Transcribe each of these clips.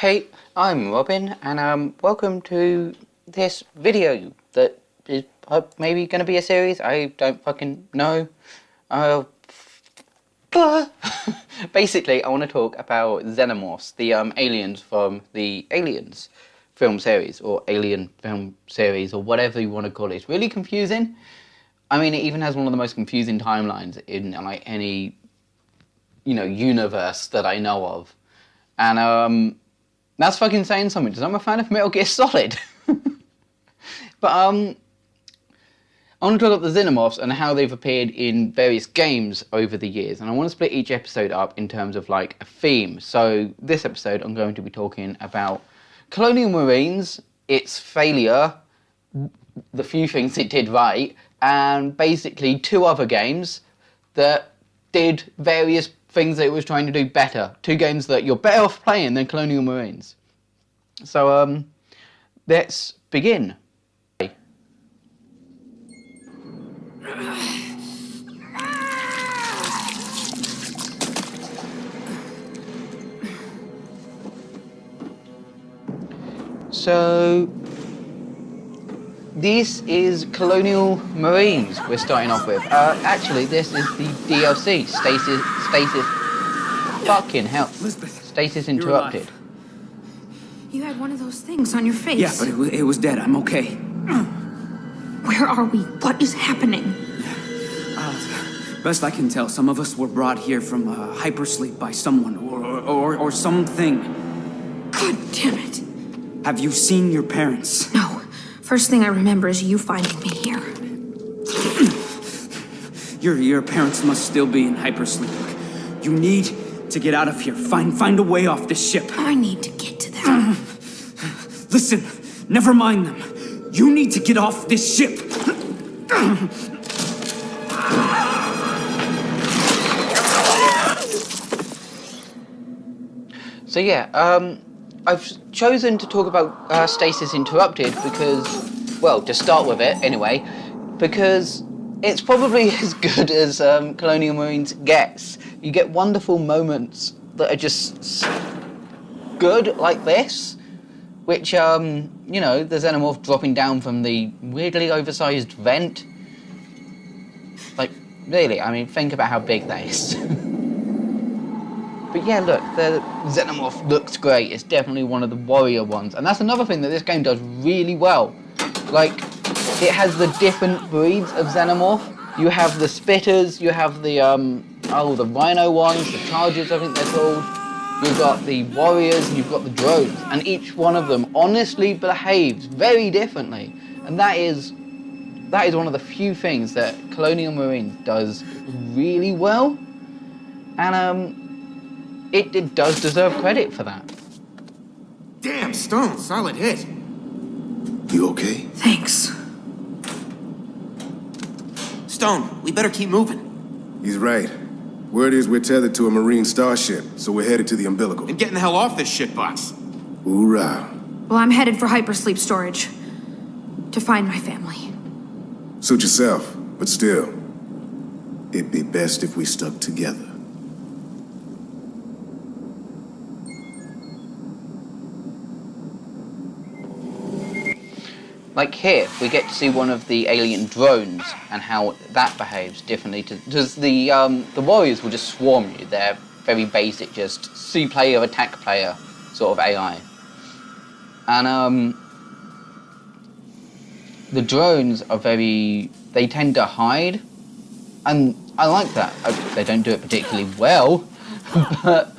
Hey, I'm Robin, and welcome to this video that is maybe going to be a series. I don't fucking know. Basically, I want to talk about Xenomorphs, the aliens from the Aliens film series, or Alien film series, or whatever you want to call it. It's really confusing. I mean, it even has one of the most confusing timelines in like any, universe that I know of, and that's fucking saying something, because I'm a fan of Metal Gear Solid. But I want to talk about the Xenomorphs and how they've appeared in various games over the years. And I want to split each episode up in terms of like a theme. So this episode I'm going to be talking about Colonial Marines, its failure, the few things it did right, and basically two other games that did various things that it was trying to do better. Two games that you're better off playing than Colonial Marines. So, let's begin. So, this is Colonial Marines we're starting off with. Actually, this is the DLC, Stasis, fucking hell. Elizabeth, Stasis interrupted. You had one of those things on your face. Yeah, but it was dead. I'm okay. Where are we? What is happening? Best I can tell, some of us were brought here from hypersleep by someone or something. God damn it. Have you seen your parents? No. First thing I remember is you finding me here. Your parents must still be in hypersleep. You need to get out of here. Find a way off this ship. I need to get to them. Listen, never mind them. You need to get off this ship. So yeah, I've chosen to talk about Stasis Interrupted because, well, to start with it anyway, because it's probably as good as Colonial Marines gets. You get wonderful moments that are just good, like this, which, the Xenomorph dropping down from the weirdly oversized vent. Like, really, I mean, think about how big that is. But yeah, look, the Xenomorph looks great. It's definitely one of the warrior ones. And that's another thing that this game does really well. Like, it has the different breeds of Xenomorph. You have the Spitters, you have the Rhino ones, the Chargers, I think they're called. You've got the Warriors, and you've got the Drones. And each one of them honestly behaves very differently. And that is one of the few things that Colonial Marines does really well. And, It does deserve credit for that. Damn, Stone, solid hit. You okay? Thanks. Stone, we better keep moving. He's right. Word is we're tethered to a Marine starship, so we're headed to the umbilical. And getting the hell off this shitbox. Hoorah. Well, I'm headed for hypersleep storage. To find my family. Suit yourself, but still, it'd be best if we stuck together. Like here, we get to see one of the alien drones and how that behaves differently. Because the warriors will just swarm you. They're very basic, just see player, attack player sort of AI. And the drones are they tend to hide. And I like that. They don't do it particularly well, but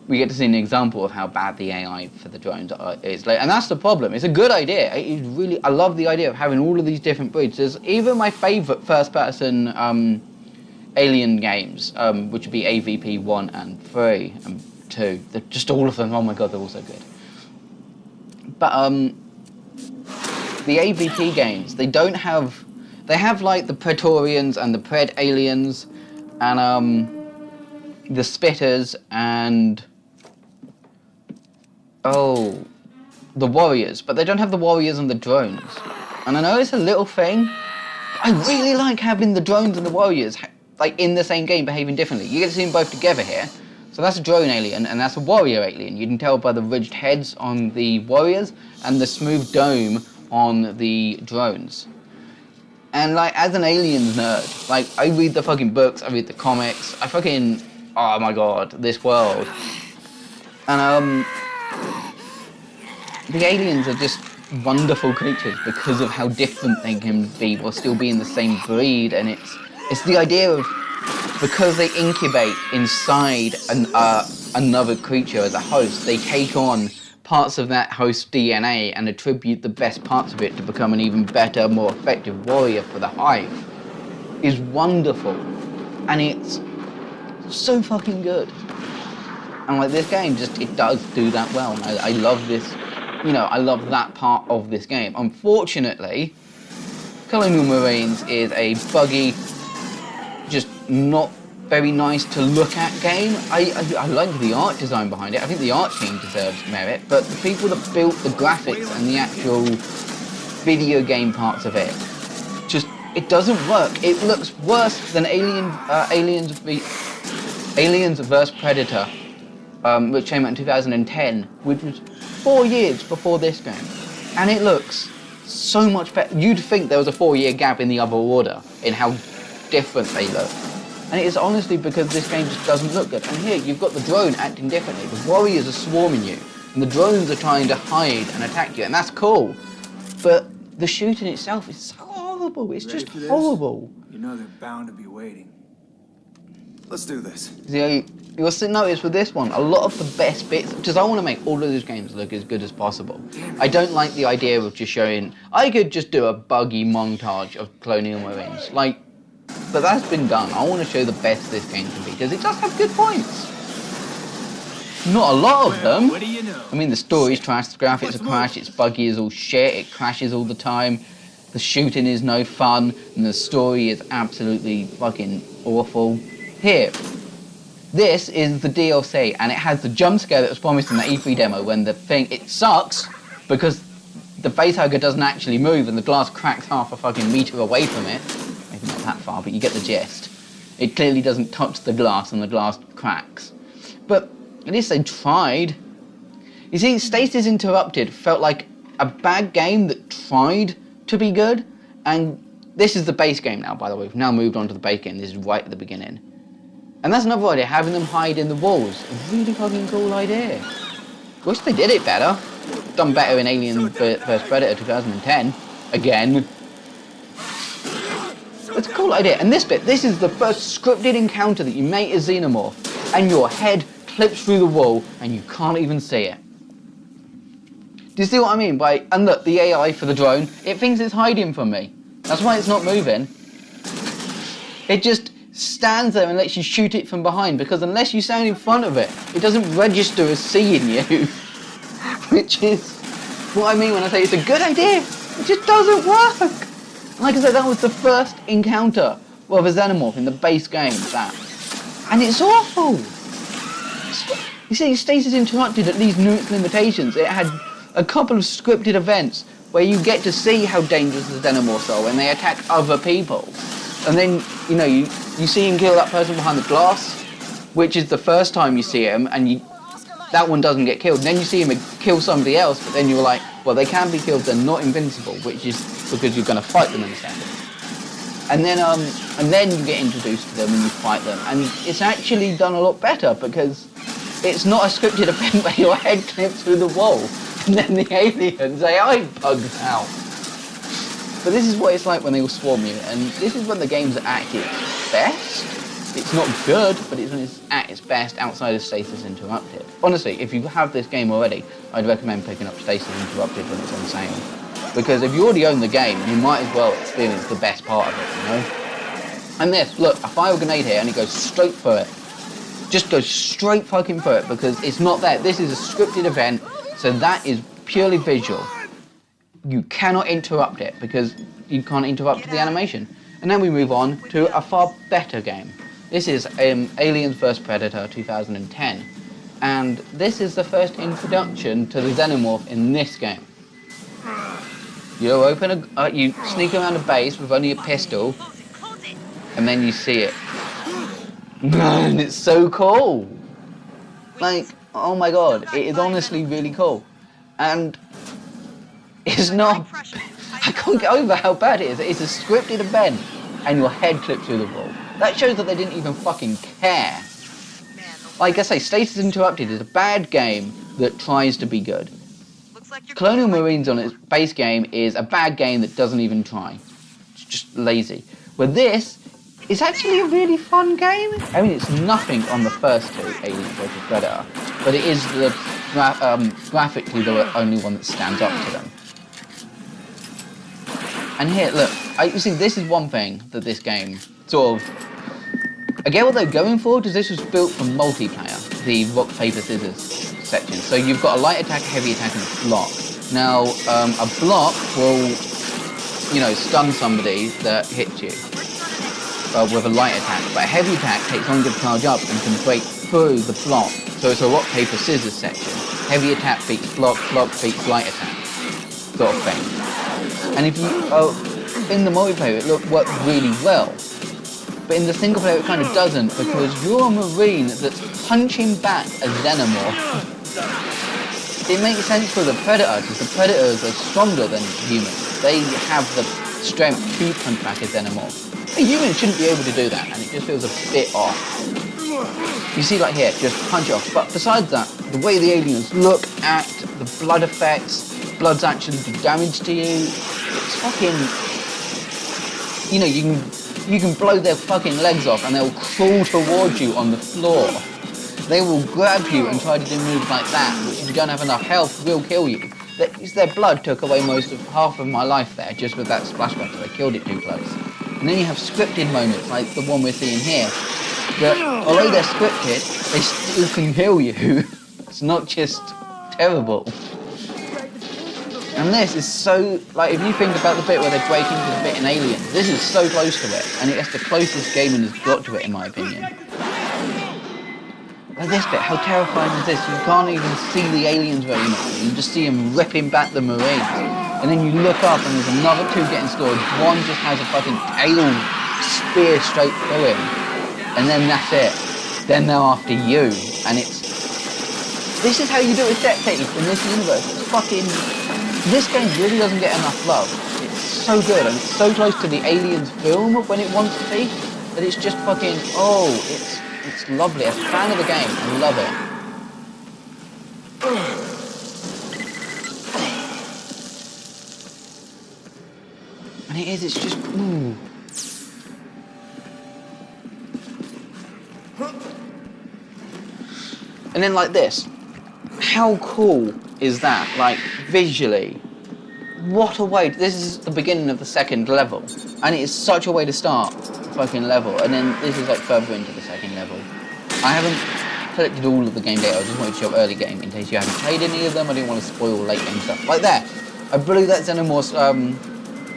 we get to see an example of how bad the AI for the drones is. And that's the problem. It's a good idea. I love the idea of having all of these different breeds. There's even my favourite first-person alien games, which would be AVP 1 and 3 and 2. They're just all of them. Oh my god, they're all so good. But the AVP games, they have like the Praetorians and the Pred aliens and the Spitters and the Warriors, but they don't have the Warriors and the Drones. And I know it's a little thing, but I really like having the Drones and the Warriors like in the same game behaving differently. You get to see them both together here, So that's a drone alien, and that's a warrior alien. You can tell by the ridged heads on the warriors and the smooth dome on the drones. And like, as an aliens nerd, like, I read the fucking books, I read the comics, I fucking, oh my god, this world. And the aliens are just wonderful creatures because of how different they can be while still being the same breed. And it's the idea of, because they incubate inside another creature as a host, they take on parts of that host's DNA and attribute the best parts of it to become an even better, more effective warrior for the hive. Is wonderful, and it's so fucking good. And like, this game just, it does do that well. And I love this, you know, I love that part of this game. Unfortunately, Colonial Marines is a buggy, just not very nice to look at game. I like the art design behind it. I think the art team deserves merit, but the people that built the graphics and the actual video game parts of it, just, it doesn't work. It looks worse than Aliens vs Predator, which came out in 2010, which was 4 years before this game, and it looks so much better. You'd think there was a 4-year gap in the other order in how different they look. And it is honestly because this game just doesn't look good. And here, you've got the drone acting differently. The warriors are swarming you, and the drones are trying to hide and attack you, and that's cool. But the shooting itself is so horrible. It's just horrible. You know they're bound to be waiting. Let's do this. See, you'll notice with this one, a lot of the best bits, because I want to make all of these games look as good as possible. I don't like the idea of just showing, I could just do a buggy montage of Colonial Marines. Like, but that's been done. I want to show the best this game can be, because it does have good points. Not a lot of them. What do you know? I mean, the story's trash, the graphics are trash, its buggy is all shit, it crashes all the time, the shooting is no fun, and the story is absolutely fucking awful. Here, this is the DLC, and it has the jump scare that was promised in the E3 demo when the thing, it sucks, because the facehugger doesn't actually move and the glass cracks half a fucking meter away from it. Maybe not that far, but you get the gist. It clearly doesn't touch the glass and the glass cracks. But at least they tried. You see, Stasis Interrupted felt like a bad game that tried to be good, and this is the base game now, by the way. We've now moved on to the base game. This is right at the beginning. And that's another idea, having them hide in the walls. A really fucking cool idea. Wish they did it better. Done better in Alien vs Predator 2010. Again. It's a cool idea. And this bit, this is the first scripted encounter that you make a Xenomorph, and your head clips through the wall, and you can't even see it. Do you see what I mean? And look, the AI for the drone, it thinks it's hiding from me. That's why it's not moving. It just stands there and lets you shoot it from behind, because unless you stand in front of it, it doesn't register as seeing you. Which is what I mean when I say it's a good idea. It just doesn't work. Like I said, that was the first encounter of a Xenomorph in the base game, that. And it's awful. You see, Stasis Interrupted at least knew its limitations. It had a couple of scripted events where you get to see how dangerous the Xenomorphs are when they attack other people. And then, you know, you see him kill that person behind the glass, which is the first time you see him, and that one doesn't get killed. And then you see him kill somebody else, but then you're like, well, they can be killed, they're not invincible, which is because you're going to fight them in a second. And then you get introduced to them and you fight them. And it's actually done a lot better, because it's not a scripted event where your head clips through the wall, and then the aliens AI bugs out. But this is what it's like when they all swarm you, and this is when the game's at its best. It's not good, but it's when it's at its best outside of Stasis Interrupted. Honestly, if you have this game already, I'd recommend picking up Stasis Interrupted when it's on sale. Because if you already own the game, you might as well experience the best part of it, you know? And this, look, I fire a grenade here and it goes straight for it. Just goes straight fucking for it, because it's not there. This is a scripted event, so that is purely visual. You cannot interrupt it, because you can't interrupt the animation. And then we move on to a far better game. This is Aliens vs Predator 2010. And this is the first introduction to the Xenomorph in this game. You sneak around a base with only a pistol, and then you see it. Man, it's so cool. Like, oh my god, it is honestly really cool. And it's not... I can't get over how bad it is. It's a scripted event, and your head clips through the wall. That shows that they didn't even fucking care. Like I say, Status Interrupted is a bad game that tries to be good. Colonial Marines on its base game is a bad game that doesn't even try. It's just lazy. But this is actually a really fun game. I mean, it's nothing on the first two, Alien vs Predator, but it is the graphically the only one that stands up to them. And here, look, you see, this is one thing that this game sort of... I get what they're going for, because this was built for multiplayer, the rock, paper, scissors section. So you've got a light attack, a heavy attack, and a block. Now, a block will, you know, stun somebody that hits you with a light attack, but a heavy attack takes longer to charge up and can break through the block. So it's a rock, paper, scissors section. Heavy attack beats block, block beats light attack, sort of thing. And if you, in the multiplayer, it works really well. But in the single player it kind of doesn't, because you're a Marine that's punching back a Xenomorph. It makes sense for the Predator, because the Predators are stronger than humans. They have the strength to punch back a Xenomorph. A human shouldn't be able to do that, and it just feels a bit off. You see, like here, just punch off. But besides that, the way the aliens look at the blood effects, blood's actually do damage to you, it's fucking... You know, you can blow their fucking legs off and they'll crawl towards you on the floor. They will grab you and try to do moves like that, which if you don't have enough health will kill you. Their blood took away half of my life there, just with that splashback, because I killed it too close. And then you have scripted moments, like the one we're seeing here, that although they're scripted, they still can kill you. It's not just terrible. And this is so, like, if you think about the bit where they break into the bit in Alien, this is so close to it, and it's the closest gaming has got to it, in my opinion. Like this bit, how terrifying is this? You can't even see the aliens very much, you just see them ripping back the Marines. And then you look up and there's another two getting stored, one just has a fucking tail spear straight through him. And then that's it. Then they're after you, and it's... This is how you do it set piece in this universe. It's fucking... This game really doesn't get enough love. It's so good, and it's so close to the Aliens film when it wants to be, that it's just fucking, oh, it's lovely. As a fan of the game, I love it. And it is, it's just, ooh. And then like this, how cool is that? Like, visually, what a way. This is the beginning of the second level, and it is such a way to start the fucking level, and then this is like further into the second level. I haven't collected all of the game data, I just wanted to show early game in case you haven't played any of them. I didn't want to spoil late game stuff. Like there, I blew that Xenomorph's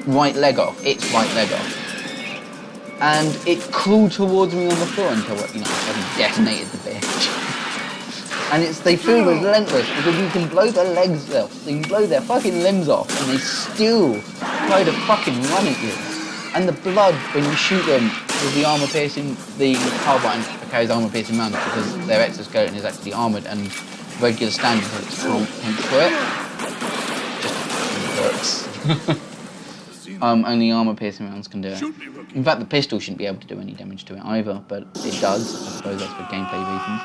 right leg off, its right leg off, and it crawled towards me on the floor until, you know, I fucking detonated the bitch. And they feel relentless because you can blow their legs off, you can blow their fucking limbs off, and they still try to fucking run at you. And the blood, when you shoot them with the armor piercing, the carbine carries armor piercing rounds because their exoskeleton is actually armored and regular standard bullets can't through it. Just fucking works. Only armor piercing rounds can do it. In fact, the pistol shouldn't be able to do any damage to it either, but it does. I suppose that's for gameplay reasons.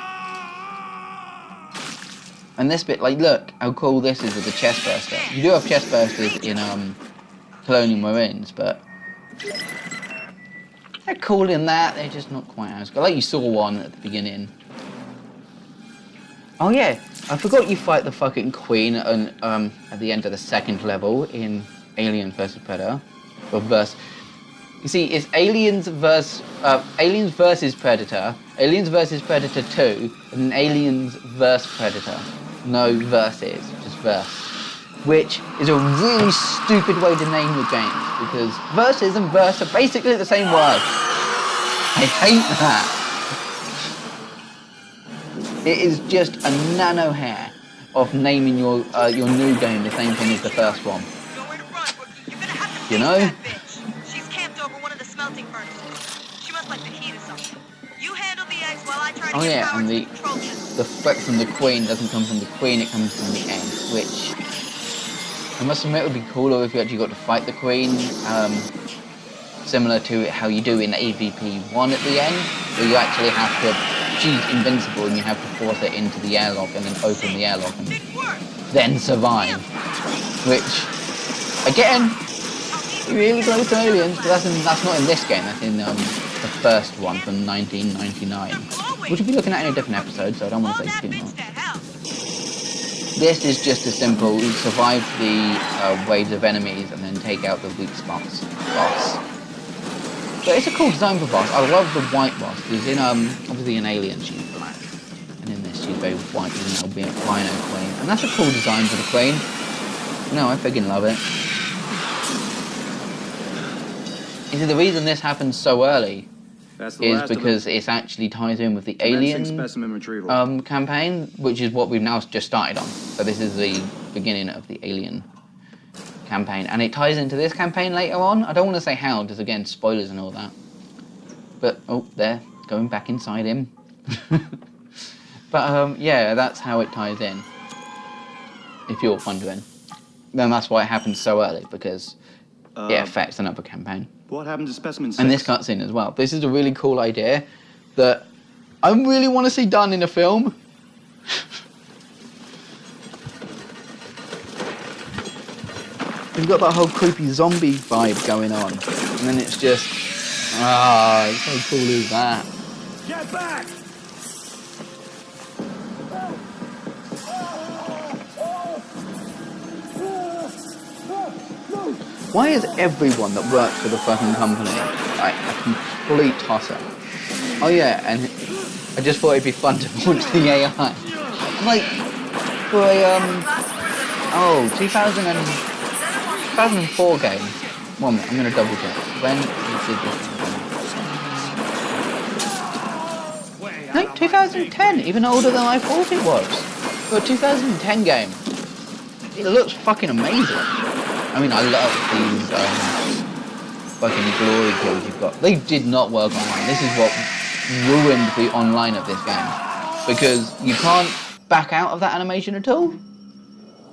And this bit, like, look how cool this is with the chest burster. You do have chest bursters in Colonial Marines, but they're cool in that. They're just not quite as good. Like you saw one at the beginning. Oh yeah, I forgot you fight the fucking Queen at the end of the second level in Aliens vs Predator, You see, it's Aliens versus Predator, Aliens vs Predator 2, and Aliens vs Predator. No verses, just verse. Which is a really stupid way to name your games, because verses and verse are basically the same word. I hate that. It is just a nano hair of naming your new game the same thing as the first one. You know? She's camped over one of the smelting furnaces. She must like the heat or something. You handle the eggs while I try to get power to the control unit. the threat from the Queen doesn't come from the Queen, it comes from the Egg, which I must admit would be cooler if you actually got to fight the Queen, similar to how you do in AVP 1 at the end, where you actually have to, she's invincible and you have to force her into the airlock and then open the airlock and then survive, which, again, really close to Aliens, but that's not in this game, that's in the first one from 1999, which we'll be looking at in a different episode, so I don't want to say too much. This is just a simple, survive the waves of enemies and then take out the weak spots boss. But it's a cool design for boss. I love the white boss, because in, obviously in Alien she's black, and in this she's very white with an albino queen, and that's a cool design for the queen. No, I friggin' love it. You see, the reason this happens so early is because it actually ties in with the Alien campaign, which is what we've now just started on. So this is the beginning of the Alien campaign, and it ties into this campaign later on. I don't want to say how, because again, spoilers and all that. But, oh, there, going back inside him. But, yeah, that's how it ties in, if you're wondering. Then that's why it happens so early, because it affects another campaign. What happened to Specimen 6? And this cutscene as well. This is a really cool idea that I really want to see done in a film. We've got that whole creepy zombie vibe going on. And then it's just, how cool is that? Get back! Why is everyone that works for the fucking company like a complete tosser? Oh yeah, and I just thought it'd be fun to launch the AI. Like, for a, 2004 game. 1 minute, I'm gonna double check. When did this? No, 2010, even older than I thought it was. For a 2010 game. It looks fucking amazing. I mean, I love these fucking glory kills you've got. They did not work online. This is what ruined the online of this game. Because you can't back out of that animation at all.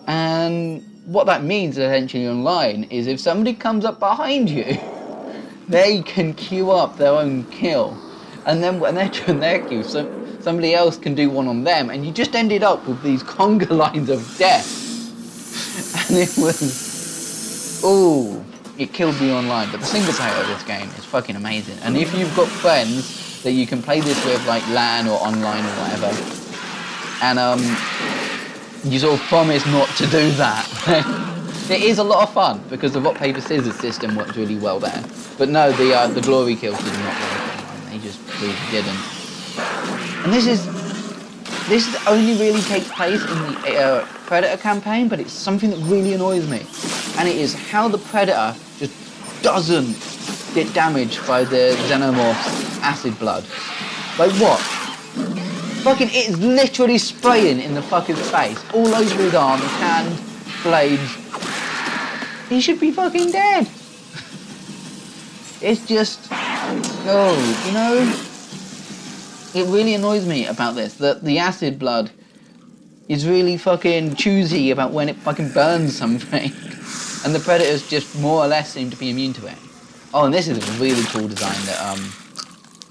And what that means essentially online is if somebody comes up behind you, they can queue up their own kill. And then when they're doing their kill, somebody else can do one on them. And you just ended up with these conga lines of death. And it was... Ooh, it killed me online, but the single player of this game is fucking amazing. And if you've got friends that you can play this with, like LAN or online or whatever, and you sort of promise not to do that, it is a lot of fun because the rock paper scissors system works really well there. But no, the glory kills did not work online. They just really didn't. And this only really takes place in the Predator campaign, but it's something that really annoys me. And it is how the Predator just doesn't get damaged by the Xenomorphs' acid blood. Like what? Fucking, it's literally spraying in the fucking face. All over his arms, hands, blades. He should be fucking dead. It's just, oh, you know? It really annoys me about this, that the acid blood is really fucking choosy about when it fucking burns something. And the Predators just more or less seem to be immune to it. Oh, and this is a really cool design that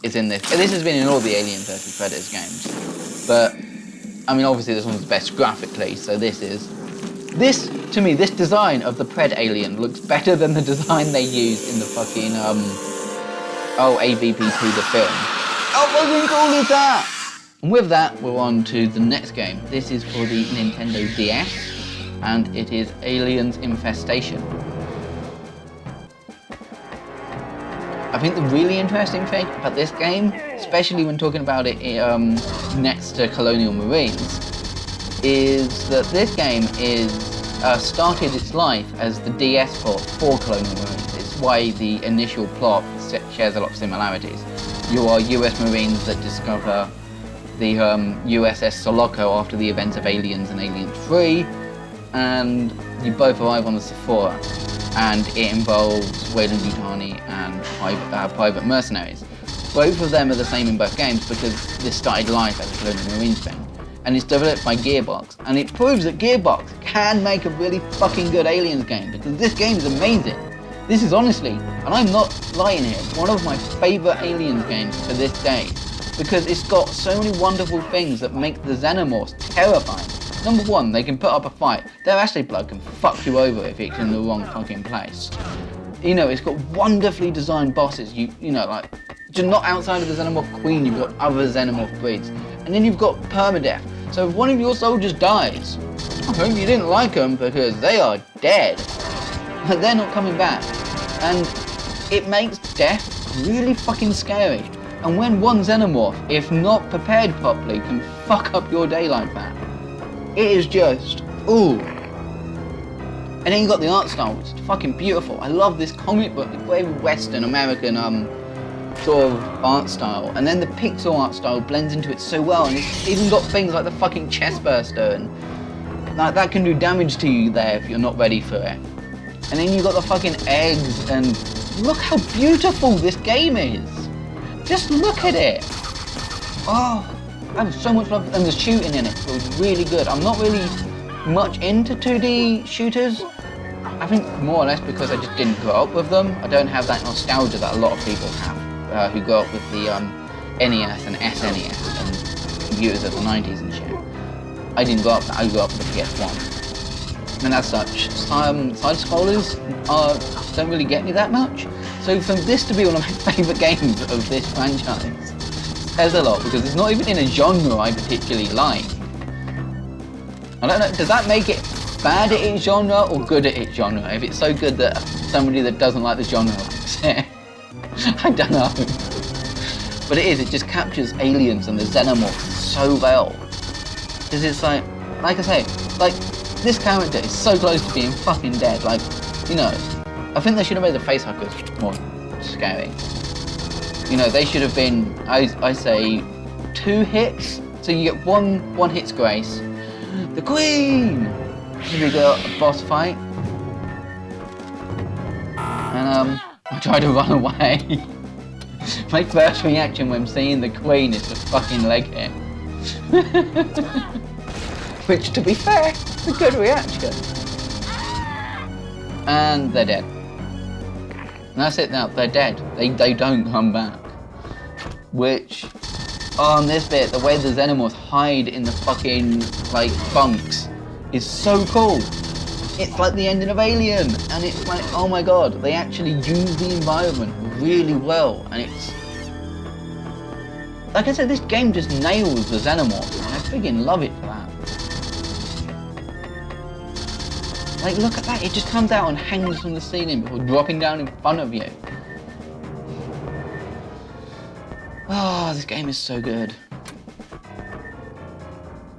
is in this. This has been in all the Alien vs Predators games. But, I mean, obviously this one's best graphically, so this, to me, this design of the Pred Alien looks better than the design they used in the fucking, AVP2 the film. How fucking cool is that? And with that, we're on to the next game. This is for the Nintendo DS, and it is Aliens Infestation. I think the really interesting thing about this game, especially when talking about it next to Colonial Marines, is that this game is started its life as the DS port for Colonial Marines. It's why the initial plot shares a lot of similarities. You are US Marines that discover the USS Sulaco after the events of Aliens and Aliens 3, and you both arrive on the Sephora, and it involves Weyland-Yutani and private mercenaries. Both of them are the same in both games because this started life as a Colonial Marines thing. and it's developed by Gearbox, and it proves that Gearbox can make a really fucking good Aliens game, because this game is amazing. This is honestly, and I'm not lying here, one of my favourite Aliens games to this day, because it's got so many wonderful things that make the Xenomorphs terrifying. Number one, they can put up a fight. Their acid blood can fuck you over if it's in the wrong fucking place. You know, it's got wonderfully designed bosses. You know, like, just not outside of the Xenomorph Queen, you've got other Xenomorph breeds. And then you've got permadeath. So if one of your soldiers dies, I hope you didn't like them because they are dead. But they're not coming back. And it makes death really fucking scary. And when one Xenomorph, if not prepared properly, can fuck up your day like that, it is just, ooh. And then you got the art style, which is fucking beautiful. I love this comic book, the very Western American sort of art style. And then the pixel art style blends into it so well. And it's even got things like the fucking chest burster, and like that can do damage to you there if you're not ready for it. And then you got the fucking eggs, and look how beautiful this game is. Just look at it. Oh, I have so much love, and the shooting in it was really good. I'm not really much into 2D shooters. I think more or less because I just didn't grow up with them. I don't have that nostalgia that a lot of people have who grew up with the NES and SNES and computers of the 90s and shit. I didn't grow up with that. I grew up with the PS1. And as such, side-scrollers don't really get me that much. So for this to be one of my favourite games of this franchise says a lot, because it's not even in a genre I particularly like. I don't know, does that make it bad at its genre or good at its genre? If it's so good that somebody that doesn't like the genre likes it. I don't know. But it just captures aliens and the Xenomorphs so well. Because it's like I say, like, this character is so close to being fucking dead. Like, you know, I think they should have made the facehuggers more scary. You know, they should have been, I say, 2 hits. So you get one hit's grace. The Queen! Here we go, a boss fight. And I try to run away. My first reaction when seeing the Queen is to fucking leg hit. Which, to be fair, is a good reaction. And they're dead. And that's it now, they're dead. They don't come back. Which, on this bit, the way the Xenomorphs hide in the fucking, like, bunks is so cool. It's like the ending of Alien, and it's like, oh my god, they actually use the environment really well, and it's... Like I said, this game just nails the Xenomorphs, and I friggin' love it for that. Like, look at that, it just comes out and hangs from the ceiling before dropping down in front of you. Oh, this game is so good.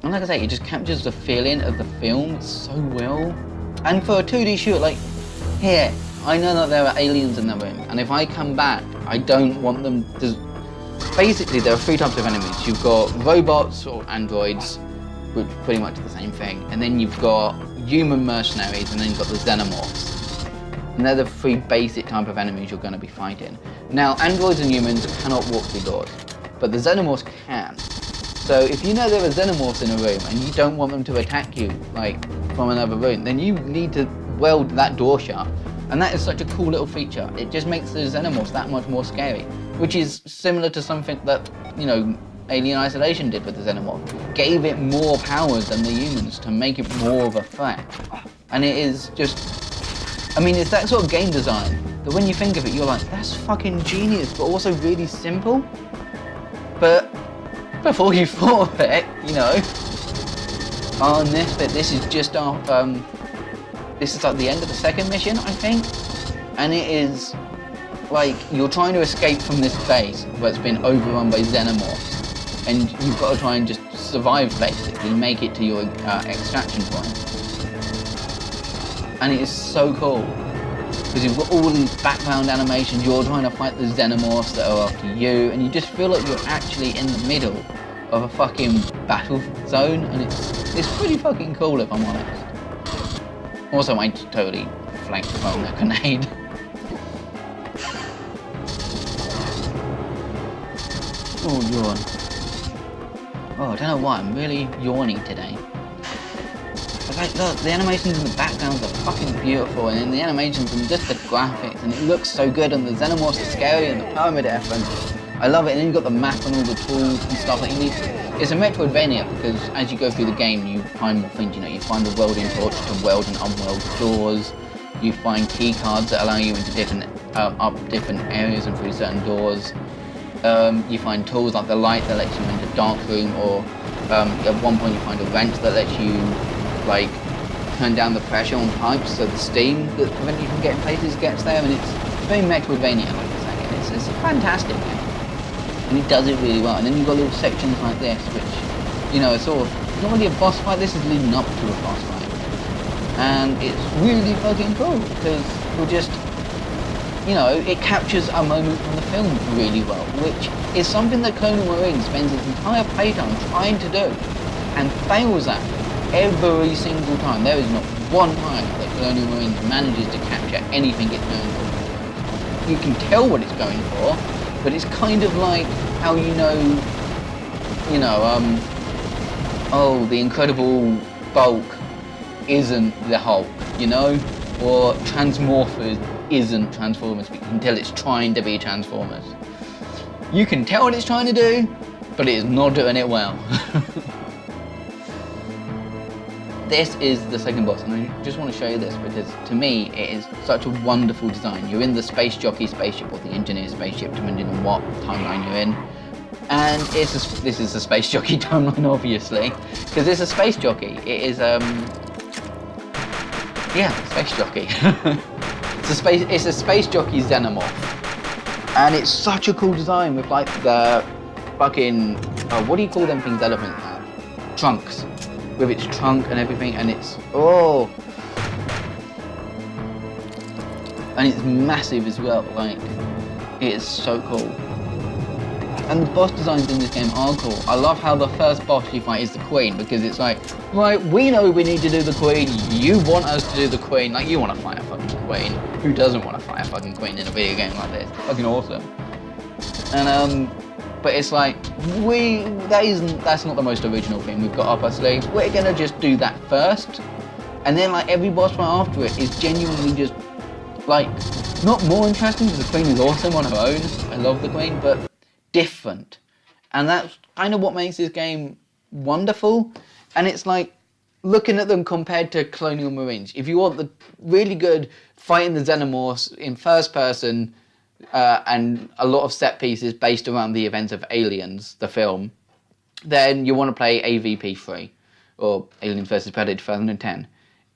And like I say, it just captures the feeling of the film so well. And for a 2D shooter, like, here, I know that there are aliens in the room, and if I come back, I don't want them to... Basically, there are 3 types of enemies. You've got robots or androids, which are pretty much the same thing, and then you've got human mercenaries, and then you've got the Xenomorphs. And they're the 3 basic type of enemies you're going to be fighting. Now, androids and humans cannot walk through doors, but the Xenomorphs can. So if you know there are Xenomorphs in a room and you don't want them to attack you, like, from another room, then you need to weld that door shut. And that is such a cool little feature. It just makes the Xenomorphs that much more scary, which is similar to something that, you know, Alien Isolation did with the Xenomorph. Gave it more powers than the humans to make it more of a threat. And it is just... I mean, it's that sort of game design that when you think of it, you're like, that's fucking genius, but also really simple. But before you thought of it, you know, on this bit, this is just our, this is like the end of the second mission, I think. And it is like, you're trying to escape from this base where it's been overrun by Xenomorphs. And you've got to try and just survive, basically, make it to your extraction point. And it is so cool, because you've got all these background animations, you're trying to fight the Xenomorphs that are after you, and you just feel like you're actually in the middle of a fucking battle zone, and it's pretty fucking cool, if I'm honest. Also, I totally flanked from the grenade. Oh, yawn. Oh, I don't know why, I'm really yawning today. But like, look, the animations in the backgrounds are fucking beautiful, and in the animations and just the graphics, and it looks so good, and the Xenomorphs are scary, and the Pyramid F, and I love it. And then you've got the map and all the tools and stuff that you need. It's a Metroidvania because as you go through the game, you find more things. You know, you find the welding torch to weld and unweld doors. You find key cards that allow you into different up different areas and through certain doors. You find tools like the light that lets you into dark room, or at one point you find a wrench that lets you like turn down the pressure on pipes so the steam that prevents you from getting places gets there, and it's very Metroidvania like I say, and it's a fantastic game. And it does it really well. And then you've got little sections like this, which, you know, it's sort of, it's not really a boss fight, this is leading up to a boss fight. And it's really fucking cool, because you're just, you know, it captures a moment from the film really well, which is something that Colonial Marines spends its entire playtime trying to do, and fails at every single time. There is not one time that Colonial Marines manages to capture anything it's going for. You can tell what it's going for, but it's kind of like how oh, the Incredible Bulk isn't the Hulk, you know? Or Transmorphers isn't Transformers, but you can tell it's trying to be Transformers. You can tell what it's trying to do, but it is not doing it well. This is the second boss, and I just want to show you this because to me it is such a wonderful design. You're in the space jockey spaceship, or the engineer spaceship, depending on what timeline you're in. And this is the space jockey timeline, obviously, because it's a space jockey. It is space jockey. It's a space jockey Xenomorph, and it's such a cool design with like the fucking what do you call them things elephants have? Trunks. With its trunk and everything, and it's and it's massive as well. Like, it is so cool. And the boss designs in this game are cool. I love how the first boss you fight is the Queen, because it's like, right, we know we need to do the Queen, you want us to do the Queen, like you want to fight a fucking Queen. Who doesn't want to fight a fucking Queen in a video game like this? Fucking awesome. And but it's like, that's not the most original thing we've got up our sleeve. We're gonna just do that first. And then like every boss fight after it is genuinely just like, not more interesting because the Queen is awesome on her own. I love the Queen, but different. And that's kind of what makes this game wonderful. And it's like, looking at them compared to Colonial Marines. If you want the really good fighting the Xenomorphs in first person, and a lot of set pieces based around the events of Aliens, the film, then you want to play AVP3, or Aliens vs Predator 2010.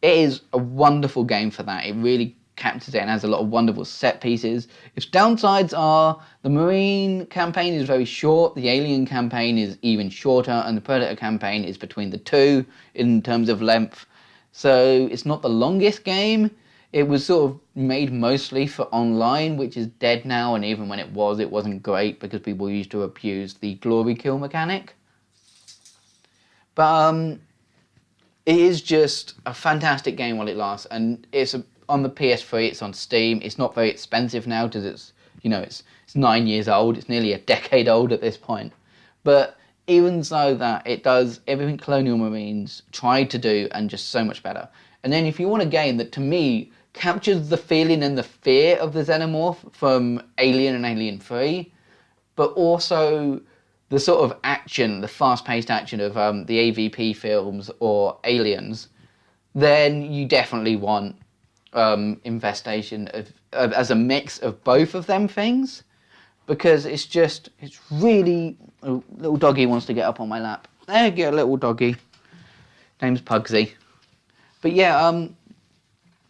It is a wonderful game for that. It really captures it and has a lot of wonderful set pieces. Its downsides are the Marine campaign is very short, the Alien campaign is even shorter, and the Predator campaign is between the two in terms of length. So it's not the longest game. It was sort of made mostly for online, which is dead now, and even when it wasn't great because people used to abuse the glory kill mechanic. But it is just a fantastic game while it lasts, and it's on the PS3, it's on Steam. It's not very expensive now because it's 9 years old. It's nearly a decade old at this point. But even so, that it does everything Colonial Marines tried to do and just so much better. And then if you want a game that to me captures the feeling and the fear of the Xenomorph from Alien and Alien 3, but also the sort of action, the fast-paced action of the AVP films or Aliens, then you definitely want Infestation as a mix of both of them things, because it's really... Oh, little doggy wants to get up on my lap. There you go, little doggy. Name's Pugsy. But yeah,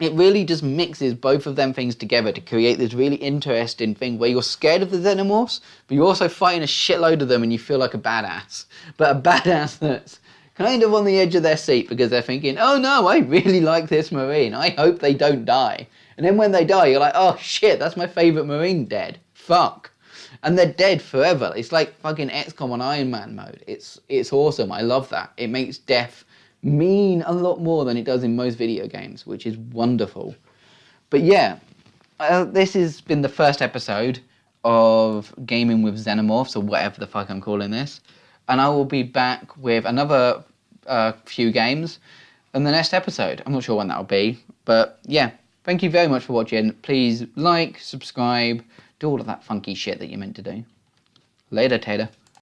it really just mixes both of them things together to create this really interesting thing where you're scared of the Xenomorphs, but you're also fighting a shitload of them and you feel like a badass. But a badass that's kind of on the edge of their seat because they're thinking, oh no, I really like this Marine. I hope they don't die. And then when they die, you're like, oh shit, that's my favourite Marine dead. Fuck. And they're dead forever. It's like fucking XCOM on Iron Man mode. It's awesome. I love that. It makes death mean a lot more than it does in most video games, which is wonderful. But yeah, this has been the first episode of Gaming with Xenomorphs, or whatever the fuck I'm calling this. and I will be back with another few games in the next episode. I'm not sure when that'll be, but yeah, thank you very much for watching. Please like, subscribe, do all of that funky shit that you're meant to do. Later, Tater.